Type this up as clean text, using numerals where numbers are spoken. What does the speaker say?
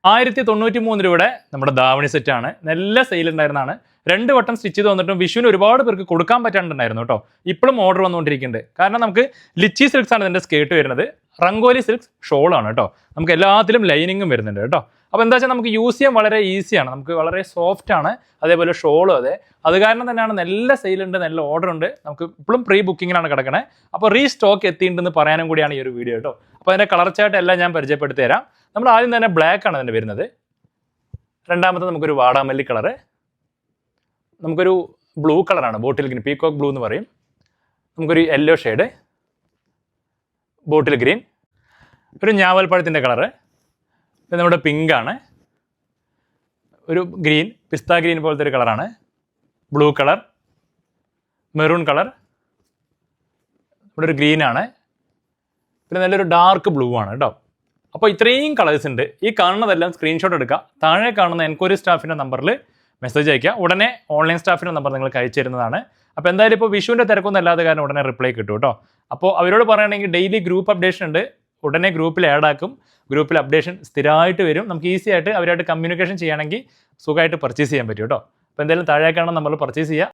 1093 രൂപയുടെ നമ്മുടെ ധാവണി സെറ്റാണ്. നല്ല സെയിൽ ഉണ്ടായിരുന്നതാണ്. 2 വട്ടം സ്റ്റിച്ച് ചെയ്ത് വന്നിട്ടും വിഷുവിന് ഒരുപാട് പേർക്ക് കൊടുക്കാൻ പറ്റാണ്ടുണ്ടായിരുന്നു കേട്ടോ. ഇപ്പോഴും ഓർഡർ വന്നുകൊണ്ടിരിക്കുന്നുണ്ട്. കാരണം നമുക്ക് ലിച്ചി സിൽക്സ് ആണ് ഇതിൻ്റെ സ്കേർട്ട് വരുന്നത്. റംഗോലി സിൽക്സ് ഷോളാണ് കേട്ടോ. നമുക്ക് എല്ലാത്തിലും ലൈനിങ്ങും വരുന്നുണ്ട് കേട്ടോ. അപ്പോൾ എന്താ വെച്ചാൽ നമുക്ക് യൂസ് ചെയ്യാൻ വളരെ ഈസിയാണ്. നമുക്ക് വളരെ സോഫ്റ്റ് ആണ്. അതേപോലെ ഷോളും അതെ. അത് കാരണം തന്നെയാണ് നല്ല സെയിലുണ്ട്, നല്ല ഓർഡർ ഉണ്ട്. നമുക്ക് ഇപ്പോഴും പ്രീ ബുക്കിങ്ങിലാണ് കിടക്കണേ. അപ്പോൾ റീസ്റ്റോക്ക് എത്തിയിട്ടുണ്ടെന്ന് പറയാനും കൂടിയാണ് ഈ ഒരു വീഡിയോ കേട്ടോ. അപ്പോൾ അതിൻ്റെ കളർ ചാർട്ട് എല്ലാം ഞാൻ പരിചയപ്പെടുത്തി തരാം. നമ്മൾ ആദ്യം തന്നെ ബ്ലാക്ക് ആണ് അതിൻ്റെ വരുന്നത്. രണ്ടാമത്തെ നമുക്കൊരു വാടാമല്ലി കളറ്. നമുക്കൊരു ബ്ലൂ കളറാണ്, ബോട്ടിൽ ഗ്രീൻ, പീകോക്ക് ബ്ലൂ എന്ന് പറയും. നമുക്കൊരു യെല്ലോ ഷെയ്ഡ്, ബോട്ടിൽ ഗ്രീൻ, ഒരു ഞാവൽപ്പഴത്തിൻ്റെ കളറ്. ഇത് നമ്മുടെ പിങ്കാണ്, ഒരു ഗ്രീൻ, പിസ്ത ഗ്രീൻ പോലത്തെ ഒരു കളറാണ്. ബ്ലൂ കളർ, മെറൂൺ കളർ, ഇവിടെ ഒരു ഗ്രീനാണ്. പിന്നെ നല്ലൊരു ഡാർക്ക് ബ്ലൂ ആണ് കേട്ടോ. അപ്പോൾ ഇത്രയും കളേഴ്സ് ഉണ്ട്. ഈ കാണുന്നതെല്ലാം സ്ക്രീൻഷോട്ട് എടുക്കുക. താഴെ കാണുന്ന എൻക്വയറി സ്റ്റാഫിൻ്റെ നമ്പറിൽ മെസ്സേജ് അയക്കുക. ഉടനെ ഓൺലൈൻ സ്റ്റാഫിൻ്റെ നമ്പർ നിങ്ങൾക്ക് അയച്ചു തരുന്നതാണ്. അപ്പോൾ എന്തായാലും ഇപ്പോൾ വിഷുവിൻ്റെ തിരക്കൊന്നും അല്ലാതെ കാരണം ഉടനെ റിപ്ലൈ കിട്ടും കേട്ടോ. അപ്പോൾ അവരോട് പറയുകയാണെങ്കിൽ ഡെയിലി ഗ്രൂപ്പ് അപ്ഡേഷൻ ഉണ്ട്. ഉടനെ ഗ്രൂപ്പിൽ ആഡ് ആക്കും. ഗ്രൂപ്പിൽ അപ്ഡേഷൻ സ്ഥിരമായിട്ട് വരും. നമുക്ക് ഈസി ആയിട്ട് അവരായിട്ട് കമ്മ്യൂണിക്കേഷൻ ചെയ്യുകയാണെങ്കിൽ സുഖമായിട്ട് പർച്ചേസ് ചെയ്യാൻ പറ്റും കേട്ടോ. അപ്പോൾ എന്തായാലും താഴെ കാണുന്ന നമ്പറിൽ പർച്ചേസ് ചെയ്യുക.